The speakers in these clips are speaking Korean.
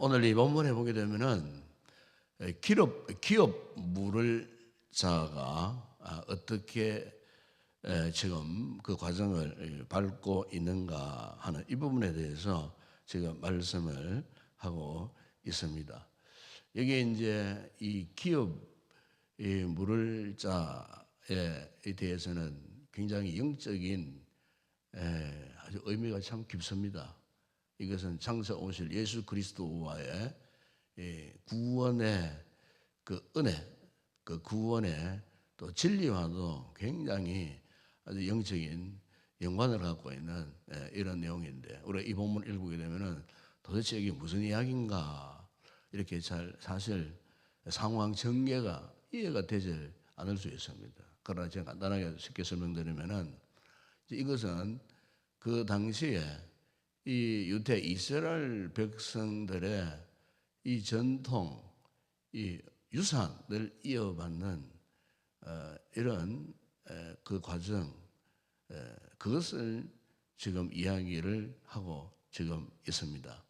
오늘 이 본문에 보게 되면은 기업 물을 자가 어떻게 지금 그 과정을 밟고 있는가 하는 이 부분에 대해서 지금 말씀을 하고 있습니다. 여기 이제 이 기업 물을 자에 대해서는 굉장히 영적인 아주 의미가 참 깊습니다. 이것은 창세 오실 예수 그리스도와의 구원의 그 은혜, 그 구원의 또 진리와도 굉장히 아주 영적인 연관을 갖고 있는 이런 내용인데, 우리가 이 본문 읽게 되면은 도대체 이게 무슨 이야기인가 이렇게 잘 사실 상황 전개가 이해가 되지 않을 수 있습니다. 그러나 제가 간단하게 쉽게 설명드리면은 이것은 그 당시에 이 유대 이스라엘 백성들의 이 전통, 이 유산을 이어받는 이런 그 과정, 그것을 지금 이야기를 하고 지금 있습니다.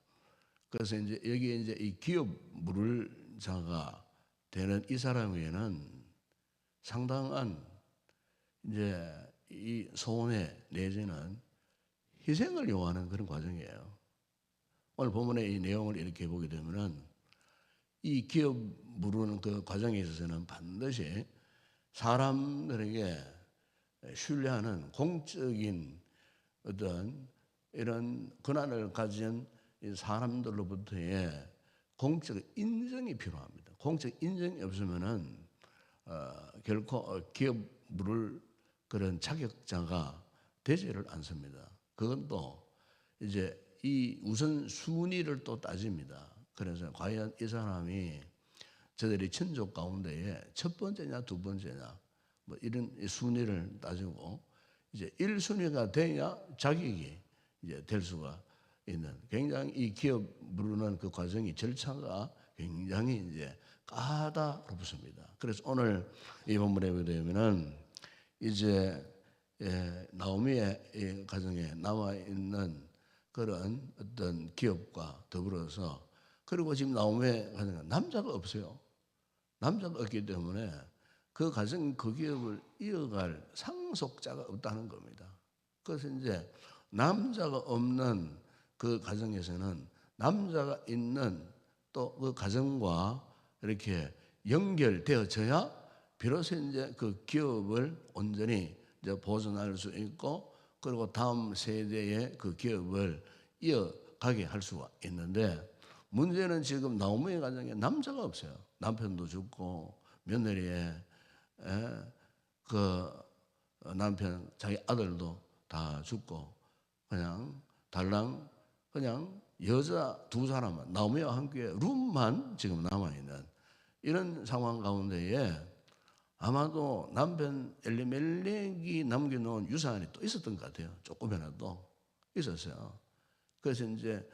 그래서 이제 여기에 이제 이 기업 물을 자가 되는 이 사람에게는 상당한 이제 이 소원의 내지는 희생을 요하는 그런 과정이에요. 오늘 본문의 이 내용을 이렇게 보게 되면은 이 기업 물으는 그 과정에 있어서는 반드시 사람들에게 신뢰하는 공적인 어떤 이런 권한을 가진 사람들로부터의 공적 인정이 필요합니다. 공적 인정이 없으면은 결코 기업 물을 그런 자격자가 되지를 않습니다. 그건 또 이제 이 우선 순위를 또 따집니다. 그래서 과연 이 사람이 저들이 천족 가운데에 첫 번째냐 두 번째냐 뭐 이런 순위를 따지고 이제 1순위가 돼야 자격이 이제 될 수가 있는, 굉장히 이 기업 부르는 그 과정이 절차가 굉장히 이제 까다롭습니다. 그래서 오늘 이 본문에 보게 되면은 이제 나오미의 가정에 남아 있는 그런 어떤 기업과 더불어서, 그리고 지금 나오미의 가정에 남자가 없어요. 남자가 없기 때문에 그 가정 그 기업을 이어갈 상속자가 없다는 겁니다. 그래서 이제 남자가 없는 그 가정에서는 남자가 있는 또 그 가정과 이렇게 연결되어져야 비로소 이제 그 기업을 온전히 이제 보존할 수 있고, 그리고 다음 세대의 그 기업을 이어가게 할 수가 있는데, 문제는 지금 나오미의 가정에 남자가 없어요. 남편도 죽고 며느리의 그 남편 자기 아들도 다 죽고 그냥 달랑 그냥 여자 두 사람만, 나오미와 함께 룸만 지금 남아있는 이런 상황 가운데에 아마도 남편 엘리멜렉이 남겨놓은 유산이 또 있었던 것 같아요. 조금이라도 있었어요. 그래서 이제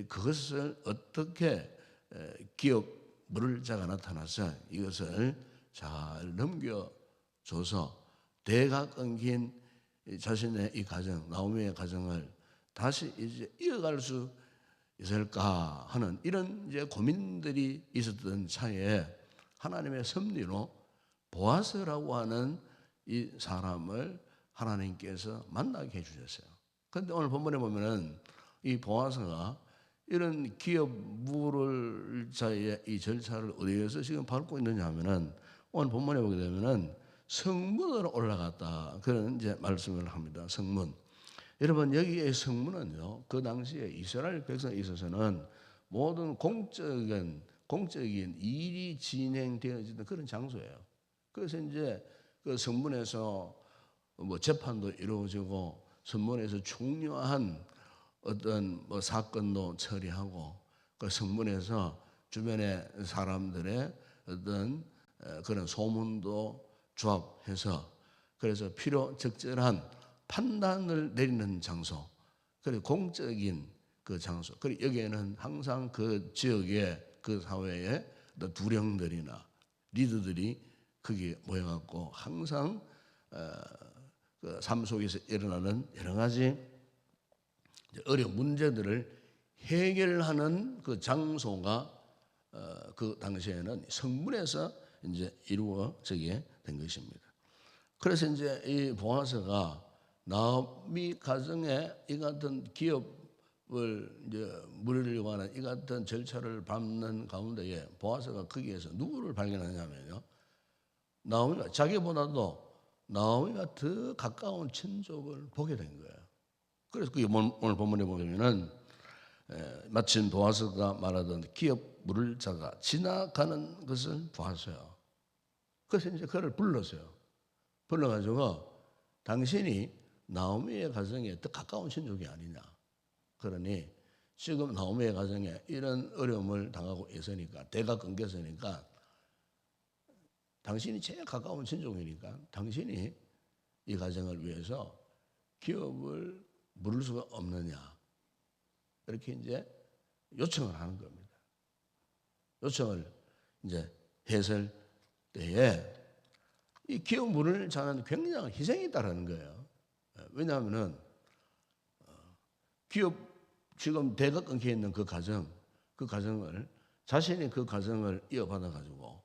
그것을 어떻게 기업 물을 자가 나타나서 이것을 잘 넘겨줘서 대가 끊긴 자신의 이 가정, 나오미의 가정을 다시 이제 이어갈 수 있을까 하는 이런 이제 고민들이 있었던 차에 하나님의 섭리로 보아스라고 하는 이 사람을 하나님께서 만나게 해주셨어요. 그런데 오늘 본문에 보면은 이 보아스가 이런 기업 물을 자의 이 절차를 어디에서 지금 밟고 있느냐 하면은 오늘 본문에 보게 되면은 성문으로 올라갔다, 그런 이제 말씀을 합니다. 성문. 여러분, 여기의 성문은요, 그 당시에 이스라엘 백성에 있어서는 모든 공적인 일이 진행되어지는 그런 장소예요. 그래서 이제 그 성문에서 뭐 재판도 이루어지고 성문에서 중요한 어떤 뭐 사건도 처리하고, 그 성문에서 주변의 사람들의 어떤 그런 소문도 조합해서, 그래서 필요 적절한 판단을 내리는 장소, 그리고 공적인 그 장소, 그리고 여기에는 항상 그 지역의 그 사회의 두령들이나 리더들이 거기에 모여갖고 항상 그 삶 속에서 일어나는 여러 가지 어려운 문제들을 해결하는 그 장소가 그 당시에는 성문에서 이제 이루어지게 된 것입니다. 그래서 이제 이 보아스가 나오미 가정에 이 같은 기업을 이제 물으려고 하는 이 같은 절차를 밟는 가운데에 보아스가 거기에서 누구를 발견하냐면요, 나오미가 자기보다도 나오미가 더 가까운 친족을 보게 된 거예요. 그래서 그게 오늘 본문에 보면은 마침 보아스가 말하던 기업 물을 자가 지나가는 것을 보았어요. 그래서 이제 그를 불렀어요. 불러가지고 당신이 나오미의 가정에 더 가까운 친족이 아니냐. 그러니 지금 나오미의 가정에 이런 어려움을 당하고 있으니까, 대가 끊겼으니까 당신이 제일 가까운 친족이니까 당신이 이 가정을 위해서 기업을 물을 수가 없느냐. 이렇게 이제 요청을 하는 겁니다. 요청을 이제 했을 때에 이 기업 물을 자는 굉장한 희생이 따르는 거예요. 왜냐하면은 기업 지금 대가 끊겨 있는 그 가정을 자신이 그 가정을 이어받아 가지고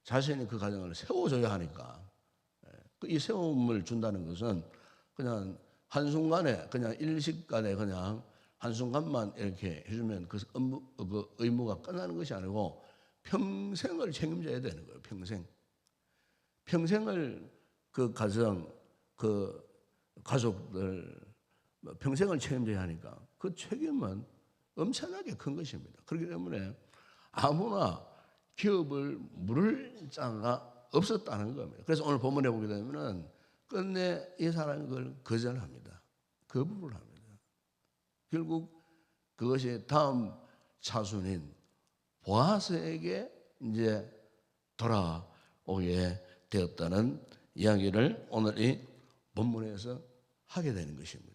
자신이 그 가정을 세워줘야 하니까, 이 세움을 준다는 것은 그냥 한순간에 그냥 일식간에 그냥 한순간만 이렇게 해주면 그 의무가 끝나는 것이 아니고 평생을 책임져야 되는 거예요. 평생을 그 가정, 그 가족들 평생을 책임져야 하니까 그 책임은 엄청나게 큰 것입니다. 그렇기 때문에 아무나 기업을 물을 자가 없었다는 겁니다. 그래서 오늘 본문에 보게 되면은 끝내 이 사람이 그걸 거절합니다. 거부를 합니다. 결국 그것이 다음 차순인 보아스에게 이제 돌아오게 되었다는 이야기를 오늘 이 본문에서 하게 되는 것입니다.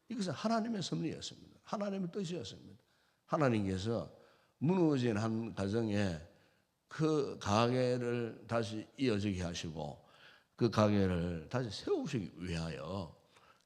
이것은 하나님의 섭리였습니다. 하나님의 뜻이었습니다. 하나님께서 무너진 한 가정에 그 가게를 다시 이어지게 하시고 그 가게를 다시 세우시기 위하여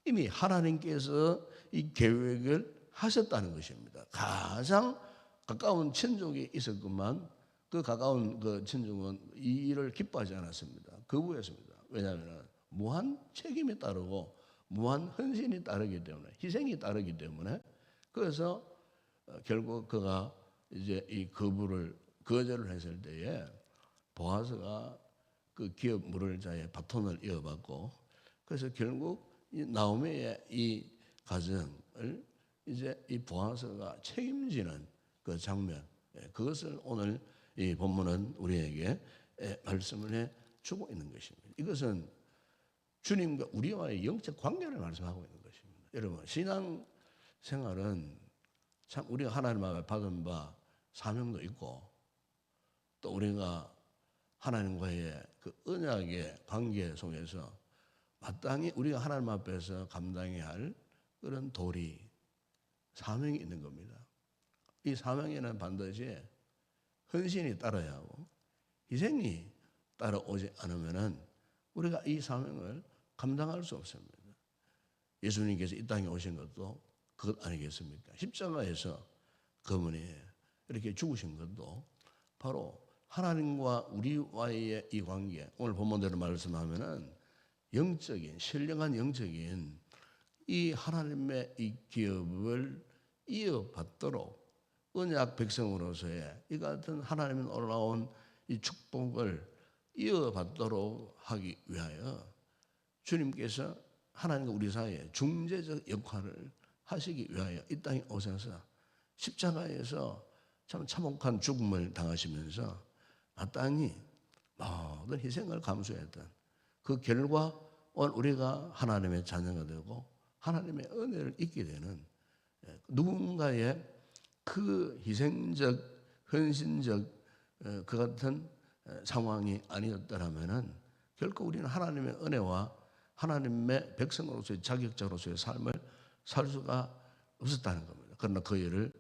이미 하나님께서 이 계획을 하셨다는 것입니다. 가장 가까운 친족이 있었건만 그 가까운 그 친족은 이 일을 기뻐하지 않았습니다. 거부했습니다. 왜냐하면 무한 책임이 따르고 무한 헌신이 따르기 때문에, 희생이 따르기 때문에, 그래서 결국 그가 이제 이 거절을 했을 때에 보아스가 그 기업 물을 자의 바톤을 이어받고, 그래서 결국 이 나오미의 이 가정을 이제 이 보아스가 책임지는 그 장면, 그것을 오늘 이 본문은 우리에게 말씀을 해 주고 있는 것입니다. 이것은 주님과 우리와의 영적 관계를 말씀하고 있는 것입니다. 여러분, 신앙 생활은 참 우리가 하나님 앞에 받은 바 사명도 있고, 또 우리가 하나님과의 그 언약의 관계 속에서 마땅히 우리가 하나님 앞에서 감당해야 할 그런 도리, 사명이 있는 겁니다. 이 사명에는 반드시 헌신이 따라야 하고 희생이 따라오지 않으면은 우리가 이 사명을 감당할 수 없습니다. 예수님께서 이 땅에 오신 것도 그것 아니겠습니까? 십자가에서 그분이 이렇게 죽으신 것도 바로 하나님과 우리와의 이 관계, 오늘 본문대로 말씀하면은 영적인, 신령한 영적인 이 하나님의 이 기업을 이어받도록 언약 백성으로서의 이 같은 하나님의 올라온 이 축복을 이어받도록 하기 위하여 주님께서 하나님과 우리 사이에 중재적 역할을 하시기 위하여 이 땅에 오셔서 십자가에서 참 참혹한 죽음을 당하시면서 마땅히 모든 희생을 감수했던 그 결과 오늘 우리가 하나님의 자녀가 되고 하나님의 은혜를 잊게 되는 누군가의 그 희생적, 헌신적 그 같은 상황이 아니었더라면은 결코 우리는 하나님의 은혜와 하나님의 백성으로서의 자격자로서의 삶을 살 수가 없었다는 겁니다. 그러나 그 일을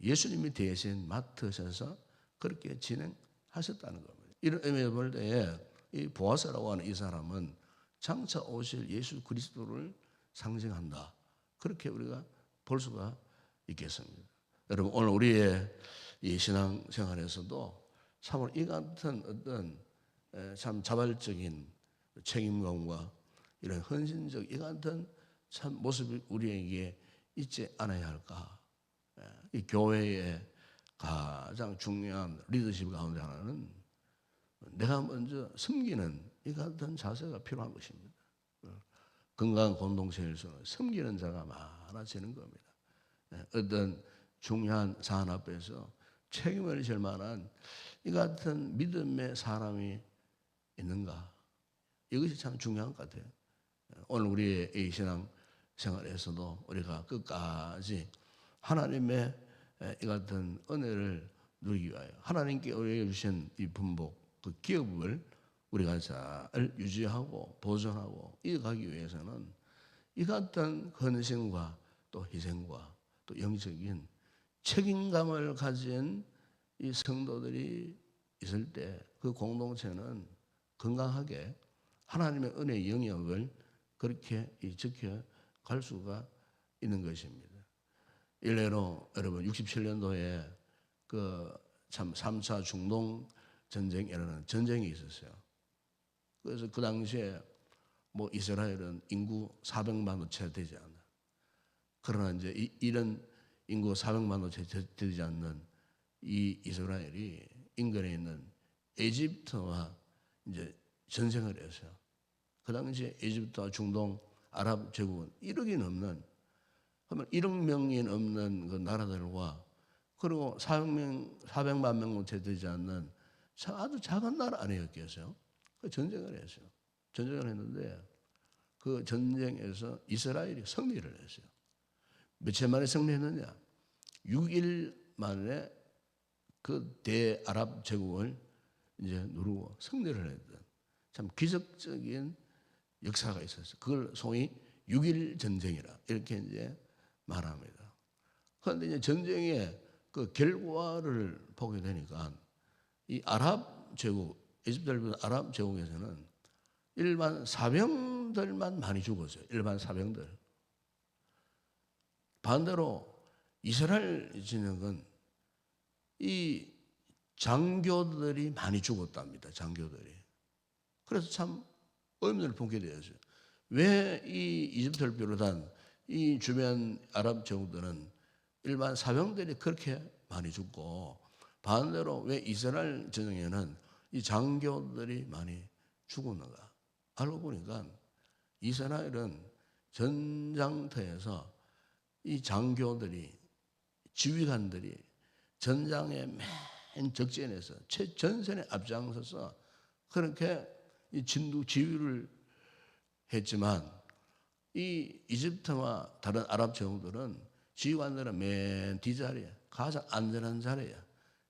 예수님이 대신 맡으셔서 그렇게 진행하셨다는 겁니다. 이런 의미를 볼 때에 이 보아스라고 하는 이 사람은 장차 오실 예수 그리스도를 상징한다. 그렇게 우리가 볼 수가 있겠습니다. 여러분 오늘 우리의 이 신앙 생활에서도 참으로 이 같은 어떤 참 자발적인 책임감과 이런 헌신적 이 같은 참 모습이 우리에게 있지 않아야 할까? 이 교회의 가장 중요한 리더십 가운데 하나는 내가 먼저 섬기는 이 같은 자세가 필요한 것입니다. 건강한 공동체에서는 섬기는 자가 많아지는 겁니다. 어떤 중요한 사안 앞에서 책임을 질 만한 이 같은 믿음의 사람이 있는가? 이것이 참 중요한 것 같아요. 오늘 우리의 이 신앙 생활에서도 우리가 끝까지 하나님의 이 같은 은혜를 누리기 위하여 하나님께 우리에게 주신 이 분복, 그 기업을 우리가 잘 유지하고 보존하고 이어가기 위해서는 이 같은 헌신과 또 희생과 또 영적인 책임감을 가진 이 성도들이 있을 때 그 공동체는 건강하게 하나님의 은혜의 영역을 그렇게 지켜갈 수가 있는 것입니다. 일례로 여러분 67년도에 그 참 3차 중동 전쟁이라는 전쟁이 있었어요. 그래서 그 당시에 뭐 이스라엘은 인구 400만도 채 되지 않아. 그러나 이제 이런 인구 400만도 채 되지 않는 이 이스라엘이 인근에 있는 에집트와 이제 전쟁을 했어요. 그 당시에 에집트와 중동 아랍 제국은 1억이 넘는 그러면 1억 명이 넘는 그 나라들과 그리고 400만 명 채 되지 않는 아주 작은 나라 아니었겠어요? 그 전쟁을 했어요. 전쟁을 했는데 그 전쟁에서 이스라엘이 승리를 했어요. 며칠 만에 승리했느냐? 6일 만에 그 대아랍 제국을 이제 누르고 승리를 했던 참 기적적인 역사가 있었어요. 그걸 소위 6일 전쟁이라 이렇게 이제 말합니다. 그런데 이제 전쟁의 그 결과를 보게 되니까 이 아랍 제국, 에집트 아랍 제국에서는 일반 사병들만 많이 죽었어요. 일반 사병들. 반대로 이스라엘 진영은 이 장교들이 많이 죽었답니다. 장교들이. 그래서 참 의문을 품게 되었어요. 왜 이 이집트를 비롯한 이 주변 아랍 제국들은 일반 사병들이 그렇게 많이 죽고 반대로 왜 이스라엘 전쟁에는 이 장교들이 많이 죽었는가? 알고 보니까 이스라엘은 전장터에서 이 장교들이 지휘관들이 전장의 맨 적전에서 최전선에 앞장서서 그렇게 이 진두 지휘를 했지만 이 이집트와 다른 아랍 제국들은 지휘관들은 맨 뒷자리에 가장 안전한 자리에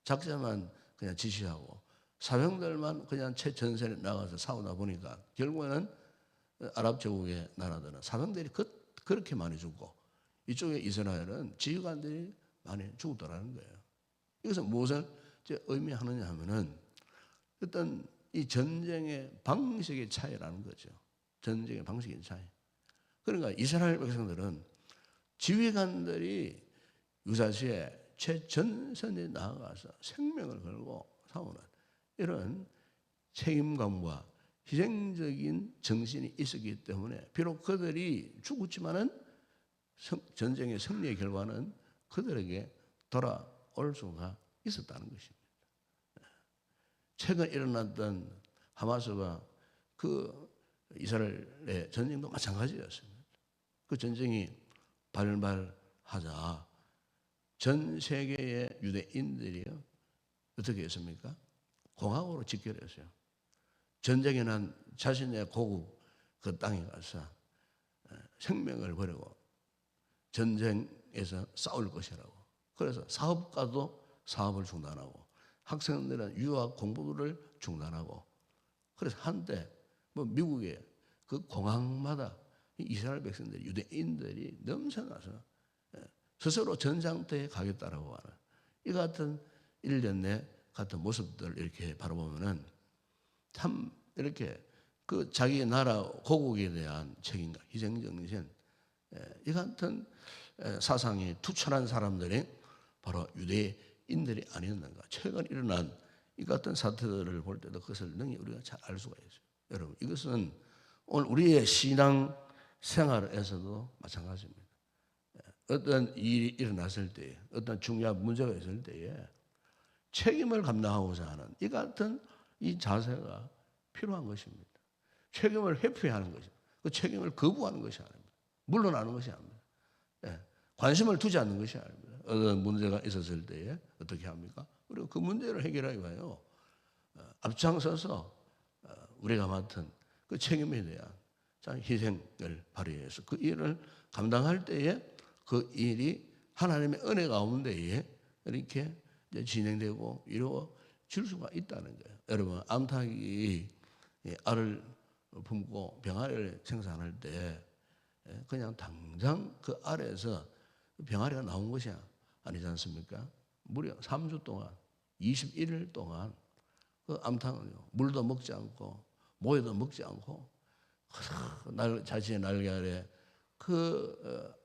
작전만 그냥 지시하고 사병들만 그냥 최전선에 나가서 싸우다 보니까 결국에는 아랍 제국의 나라들은 사병들이 그렇게 많이 죽고 이쪽에 이스라엘은 지휘관들이 많이 죽었다는 거예요. 이것은 무엇을 의미하느냐 하면은 어떤 이 전쟁의 방식의 차이라는 거죠. 전쟁의 방식의 차이. 그러니까 이스라엘 백성들은 지휘관들이 유사시에 최전선에 나아가서 생명을 걸고 싸우는 이런 책임감과 희생적인 정신이 있었기 때문에 비록 그들이 죽었지만은 전쟁의 승리의 결과는 그들에게 돌아올 수가 있었다는 것입니다. 최근 일어났던 하마스와 그 이스라엘의 전쟁도 마찬가지였습니다. 그 전쟁이 발발하자 전 세계의 유대인들이요 어떻게 했습니까? 공항으로 집결했어요. 전쟁에 난 자신의 고국 그 땅에 가서 생명을 버리고 전쟁에서 싸울 것이라고. 그래서 사업가도 사업을 중단하고 학생들은 유학 공부를 중단하고 그래서 한때 뭐 미국의 그 공항마다 이스라엘 백성들이 유대인들이 넘쳐나서 스스로 전장터에 가겠다라고 하는 이 같은 일련의 같은 모습들 이렇게 바라보면은 참 이렇게 그 자기 나라 고국에 대한 책임과 희생정신 이 같은 사상이 투철한 사람들이 바로 유대인들이 아니었는가. 최근 일어난 이 같은 사태들을 볼 때도 그것을 능히 우리가 잘 알 수가 있어요. 여러분, 이것은 오늘 우리의 신앙 생활에서도 마찬가지입니다. 어떤 일이 일어났을 때, 어떤 중요한 문제가 있을 때에 책임을 감당하고자 하는 이 같은 이 자세가 필요한 것입니다. 책임을 회피하는 것입니다. 그 책임을 거부하는 것이 아닙니다. 물러나는 것이 아닙니다. 예, 관심을 두지 않는 것이 아닙니다. 어떤 문제가 있었을 때에 어떻게 합니까? 그리고 그 문제를 해결하기 위하여 앞장서서 우리가 맡은 그 책임에 대한 희생을 발휘해서 그 일을 감당할 때에 그 일이 하나님의 은혜 가운데에 이렇게 진행되고 이루어질 수가 있다는 거예요. 여러분, 암탉이 알을 품고 병아리를 생산할 때 그냥 당장 그 알에서 병아리가 나온 것이 아니지 않습니까? 무려 3주 동안 21일 동안 그 암탉은요, 물도 먹지 않고 모여도 먹지 않고 자신의 날개 아래 그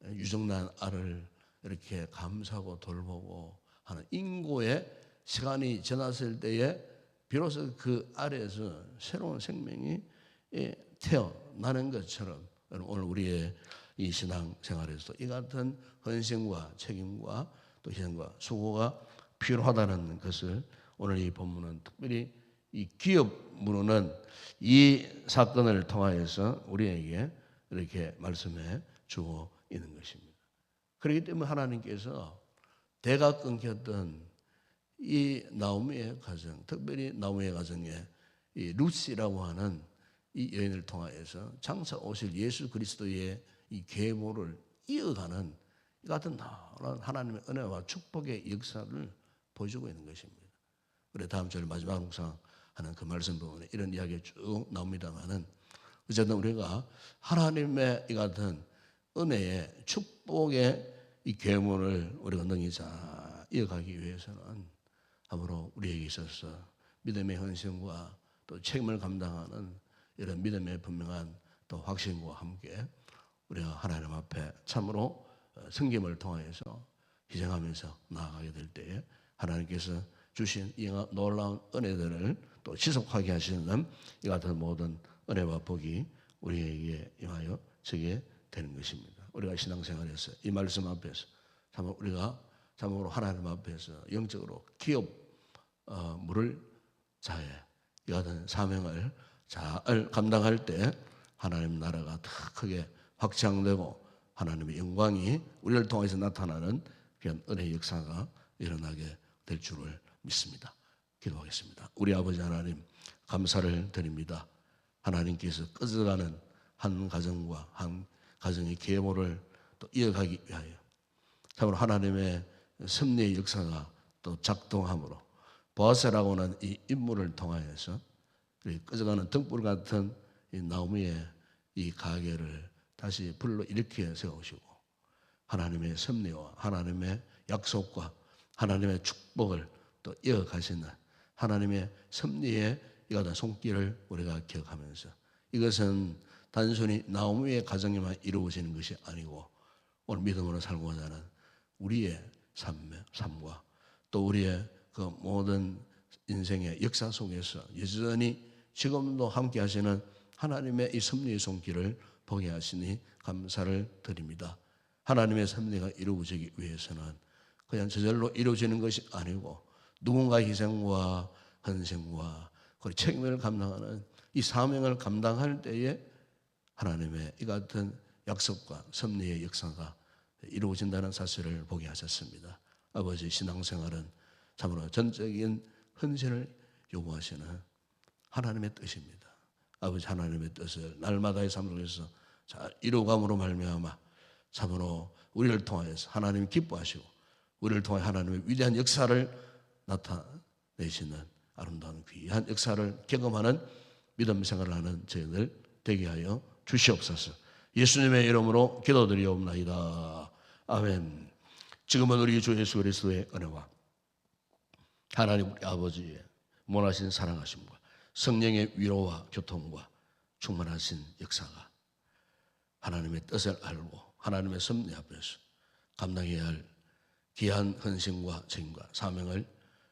유정난 알을 이렇게 감싸고 돌보고 하는 인고의 시간이 지났을 때에 비로소 그 알에서 새로운 생명이 태어나는 것처럼 오늘 우리의 이 신앙 생활에서 이 같은 헌신과 책임과 또 희생과 수고가 필요하다는 것을 오늘 이 본문은 특별히 이 기업문은 이 사건을 통하여서 우리에게 이렇게 말씀해 주고 있는 것입니다. 그렇기 때문에 하나님께서 대가 끊겼던 이 나오미의 가정, 특별히 나오미의 가정에 이 루시라고 하는 이 여인을 통하여서 장차 오실 예수 그리스도의 이 계보를 이어가는 이 같은 하나님의 은혜와 축복의 역사를 보여주고 있는 것입니다. 그래 다음 절 마지막 묵상하는 그 말씀 부분에 이런 이야기가 쭉 나옵니다만은 어쨌든 우리가 하나님의 이 같은 은혜의 축복의 이 계문을 우리가 능히 잘 이어가기 위해서는 앞으로 우리에게 있어서 믿음의 헌신과 또 책임을 감당하는 이런 믿음의 분명한 또 확신과 함께 우리가 하나님 앞에 참으로 섬김을 통하여서 희생하면서 나아가게 될 때에 하나님께서 주신 이 놀라운 은혜들을 또 지속하게 하시는 이 같은 모든 은혜와 복이 우리에게 임하여 지게 되는 것입니다. 우리가 신앙생활에서 이 말씀 앞에서 참 우리가 참으로 하나님 앞에서 영적으로 기업 물을 자해 이 같은 사명을 잘 감당할 때 하나님 나라가 더 크게 확장되고 하나님의 영광이 우리를 통해서 나타나는 그런 은혜의 역사가 일어나게 될 줄을 믿습니다. 기도하겠습니다. 우리 아버지 하나님 감사를 드립니다. 하나님께서 꺼져가는 한 가정과 한 가정의 계보를 또 이어가기 위하여 참으로 하나님의 섭리의 역사가 또 작동함으로 보아스라고 하는 이 인물을 통하여서 꺼져가는 등불 같은 이 나오미의 이 가게를 다시 불러일으켜 세우시고 하나님의 섭리와 하나님의 약속과 하나님의 축복을 또 이어가시는 하나님의 섭리의 이가다 손길을 우리가 기억하면서 이것은 단순히 나오미의 가정에만 이루어지는 것이 아니고 오늘 믿음으로 살고자 하는 우리의 삶과 또 우리의 그 모든 인생의 역사 속에서 여전히 지금도 함께 하시는 하나님의 이 섭리의 손길을 보게 하시니 감사를 드립니다. 하나님의 섭리가 이루어지기 위해서는 그냥 저절로 이루어지는 것이 아니고 누군가의 희생과 헌신과 그리고 책임을 감당하는 이 사명을 감당할 때에 하나님의 이 같은 약속과 섭리의 역사가 이루어진다는 사실을 보게 하셨습니다. 아버지 신앙생활은 참으로 전적인 헌신을 요구하시는 하나님의 뜻입니다. 아버지 하나님의 뜻을 날마다의 삶 속에서 잘 이루어감으로 말미암아 참으로 우리를 통하여서 하나님이 기뻐하시고 우리를 통해 하나님의 위대한 역사를 나타내시는 아름다운 귀한 역사를 경험하는 믿음 생활을 하는 저희들 되게 하여 주시옵소서. 예수님의 이름으로 기도드리옵나이다. 아멘. 지금은 우리 주 예수 그리스도의 은혜와 하나님 우리 아버지의 무한하신 사랑하심과 성령의 위로와 교통과 충만하신 역사가 하나님의 뜻을 알고 하나님의 섭리 앞에서 감당해야 할 귀한 헌신과 책임과 사명을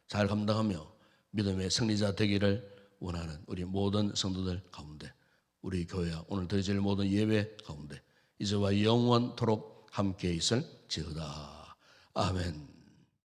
잘 감당하며 믿음의 승리자 되기를 원하는 우리 모든 성도들 가운데, 우리 교회와 오늘 드릴 모든 예배 가운데 이제와 영원토록 함께 있을지어다. 아멘.